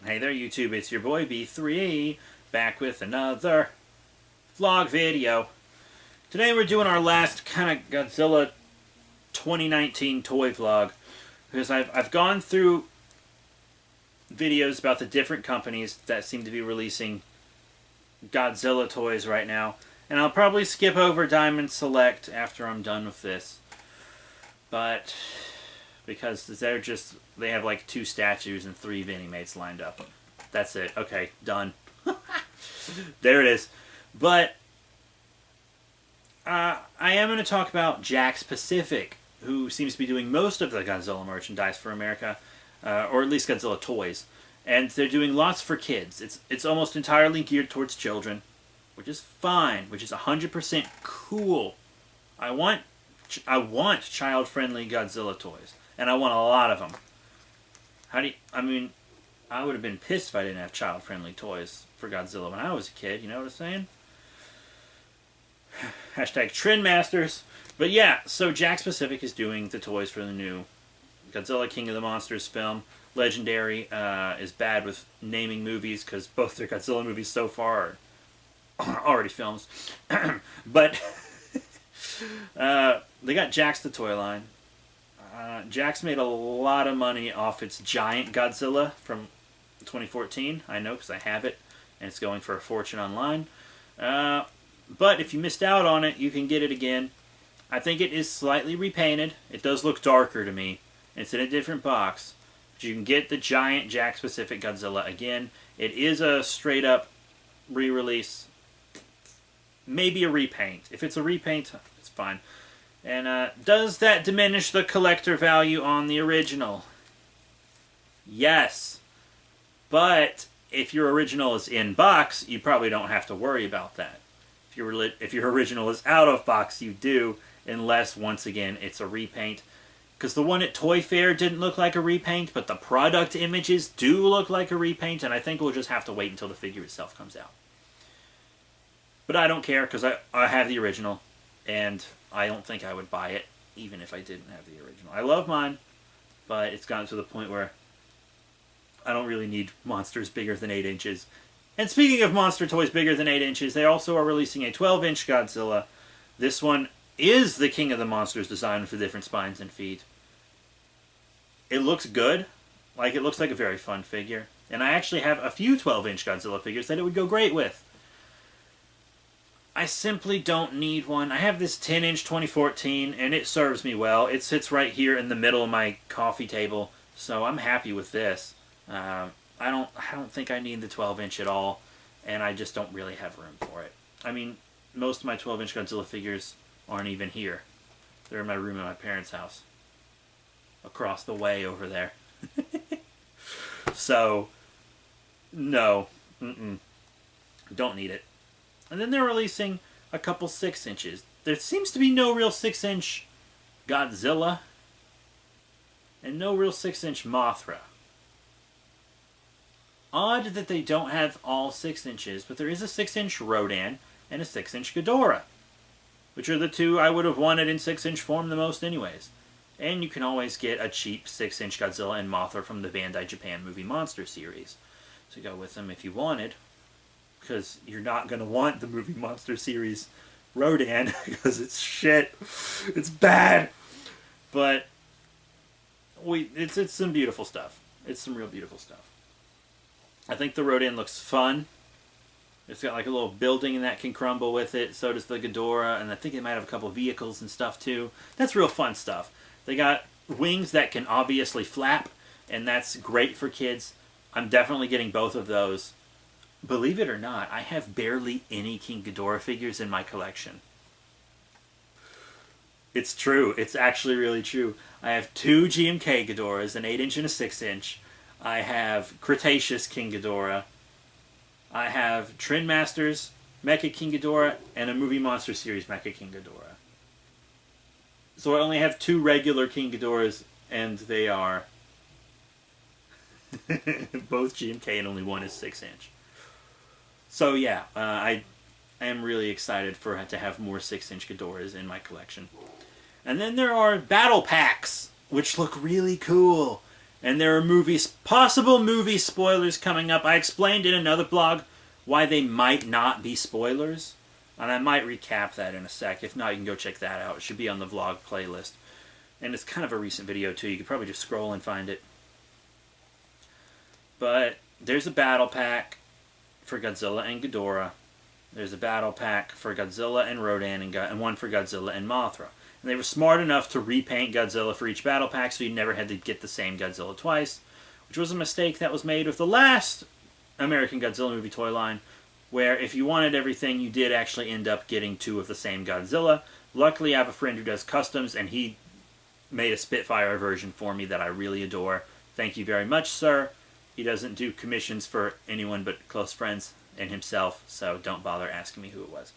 Hey there YouTube, it's your boy B3, back with another vlog video. Today we're doing our last kind of Godzilla 2019 toy vlog, because I've gone through videos about the different companies that seem to be releasing Godzilla toys right now, and I'll probably skip over Diamond Select after I'm done with this. But because they have like 2 statues and 3 Vinimates lined up. That's it. Okay, done. There it is. But I am going to talk about Jakks Pacific, who seems to be doing most of the Godzilla merchandise for America, or at least Godzilla toys. And they're doing lots for kids. It's almost entirely geared towards children, which is fine, which is 100% cool. I want child-friendly Godzilla toys. And I want a lot of them. I would have been pissed if I didn't have child-friendly toys for Godzilla when I was a kid, you know what I'm saying? Hashtag Trendmasters. But yeah, so Jakks Pacific is doing the toys for the new Godzilla King of the Monsters film. Legendary is bad with naming movies because both their Godzilla movies so far are already films. But they got Jakks the toy line. Jakks made a lot of money off its giant Godzilla from 2014. I know because I have it, and it's going for a fortune online. But if you missed out on it, you can get it again. I think it is slightly repainted. It does look darker to me. It's in a different box. But you can get the giant Jakks Pacific Godzilla again. It is a straight-up re-release. Maybe a repaint. If it's a repaint, it's fine. And does that diminish the collector value on the original? Yes. But if your original is in box, you probably don't have to worry about that. If your original is out of box, you do, unless, once again, it's a repaint. Because the one at Toy Fair didn't look like a repaint, but the product images do look like a repaint, and I think we'll just have to wait until the figure itself comes out. But I don't care, because I have the original, and I don't think I would buy it, even if I didn't have the original. I love mine, but it's gotten to the point where I don't really need monsters bigger than 8 inches. And speaking of monster toys bigger than 8 inches, they also are releasing a 12-inch Godzilla. This one is the King of the Monsters design with the different spines and feet. It looks good. It looks like a very fun figure. And I actually have a few 12-inch Godzilla figures that it would go great with. I simply don't need one. I have this 10-inch 2014, and it serves me well. It sits right here in the middle of my coffee table, so I'm happy with this. I don't think I need the 12-inch at all, and I just don't really have room for it. I mean, most of my 12-inch Godzilla figures aren't even here. They're in my room at my parents' house. Across the way over there. So, no. Don't need it. And then they're releasing a couple 6 inches. There seems to be no real 6-inch Godzilla. And no real 6-inch Mothra. Odd that they don't have all 6 inches, but there is a 6-inch Rodan and a 6-inch Ghidorah. Which are the 2 I would have wanted in 6-inch form the most anyways. And you can always get a cheap 6-inch Godzilla and Mothra from the Bandai Japan Movie Monster series to go with them if you wanted. Because you're not going to want the Movie Monster series Rodan, because it's shit. It's bad. But it's some beautiful stuff. It's some real beautiful stuff. I think the Rodan looks fun. It's got like a little building that can crumble with it. So does the Ghidorah, and I think they might have a couple vehicles and stuff too. That's real fun stuff. They got wings that can obviously flap, and that's great for kids. I'm definitely getting both of those. Believe it or not, I have barely any King Ghidorah figures in my collection. It's true. It's actually really true. I have 2 GMK Ghidorahs, an 8-inch and a 6-inch. I have Cretaceous King Ghidorah. I have Trendmasters Mecha King Ghidorah and a Movie Monster Series Mecha King Ghidorah. So I only have 2 regular King Ghidorahs, and they are both GMK, and only one is 6-inch. So yeah, I am really excited to have more 6-inch Ghidorahs in my collection. And then there are battle packs, which look really cool. And there are possible movie spoilers coming up. I explained in another blog why they might not be spoilers. And I might recap that in a sec. If not, you can go check that out. It should be on the vlog playlist. And it's kind of a recent video, too. You could probably just scroll and find it. But there's a battle pack for Godzilla and Ghidorah. There's a battle pack for Godzilla and Rodan, and one for Godzilla and Mothra. And they were smart enough to repaint Godzilla for each battle pack, so you never had to get the same Godzilla twice, which was a mistake that was made with the last American Godzilla movie toy line, where if you wanted everything, you did actually end up getting 2 of the same Godzilla. Luckily, I have a friend who does customs, and he made a Spitfire version for me that I really adore. Thank you very much, sir. He doesn't do commissions for anyone but close friends and himself, so don't bother asking me who it was.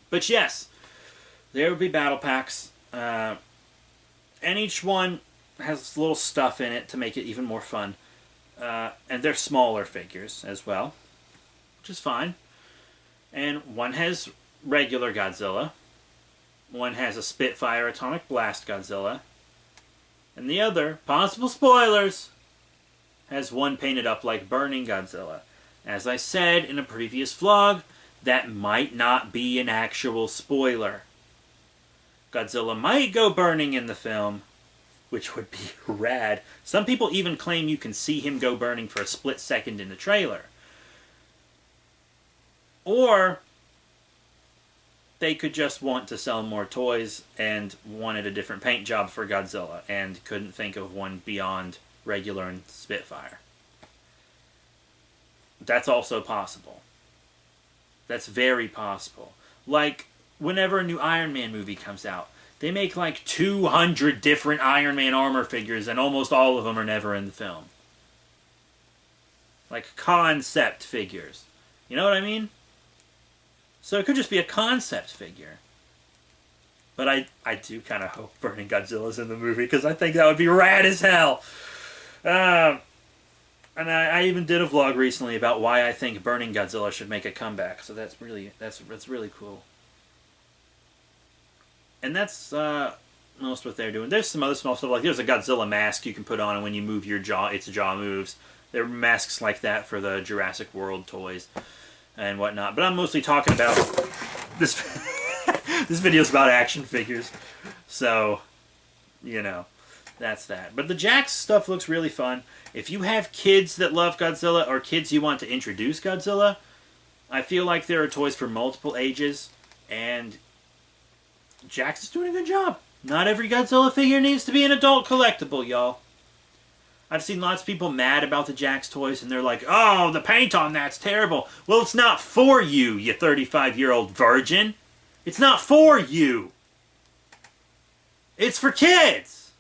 But yes, there would be battle packs, and each one has little stuff in it to make it even more fun. And they're smaller figures as well, which is fine. And one has regular Godzilla, one has a Spitfire Atomic Blast Godzilla, and the other, possible spoilers, has one painted up like Burning Godzilla. As I said in a previous vlog, that might not be an actual spoiler. Godzilla might go burning in the film, which would be rad. Some people even claim you can see him go burning for a split second in the trailer. Or they could just want to sell more toys and wanted a different paint job for Godzilla and couldn't think of one beyond regular and Spitfire. That's also possible. That's very possible. Like, whenever a new Iron Man movie comes out, they make like 200 different Iron Man armor figures, and almost all of them are never in the film. Like concept figures. You know what I mean? So it could just be a concept figure. But I do kind of hope Burning Godzilla's in the movie, because I think that would be rad as hell. And I even did a vlog recently about why I think Burning Godzilla should make a comeback. So that's really cool. And that's most what they're doing. There's some other small stuff, like there's a Godzilla mask you can put on, and when you move your jaw, its jaw moves. There are masks like that for the Jurassic World toys and whatnot. But I'm mostly talking about this. This video's about action figures, so you know, that's that. But the Jakks stuff looks really fun. If you have kids that love Godzilla, or kids you want to introduce Godzilla, I feel like there are toys for multiple ages, and Jakks is doing a good job. Not every Godzilla figure needs to be an adult collectible, y'all. I've seen lots of people mad about the Jakks toys, and they're like, oh, the paint on that's terrible. Well, it's not for you, you 35-year-old virgin. It's not for you. It's for kids.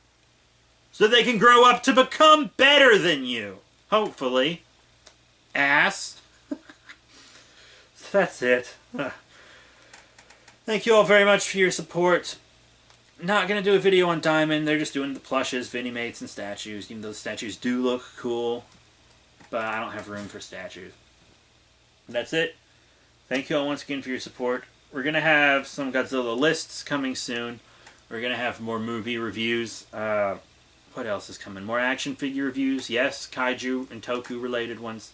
So they can grow up to become better than you. Hopefully. Ass. That's it. Thank you all very much for your support. Not going to do a video on Diamond. They're just doing the plushes, Vinimates, and statues. Even though the statues do look cool. But I don't have room for statues. That's it. Thank you all once again for your support. We're going to have some Godzilla lists coming soon. We're going to have more movie reviews. What else is coming? More action figure reviews. Yes, Kaiju and Toku related ones.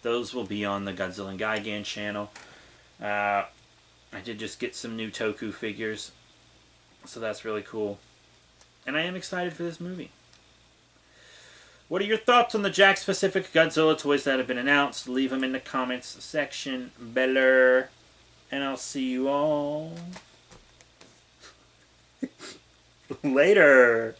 Those will be on the Godzilla and Gigan channel. I did just get some new Toku figures. So that's really cool. And I am excited for this movie. What are your thoughts on the Jakks-specific Godzilla toys that have been announced? Leave them in the comments section below. And I'll see you all later.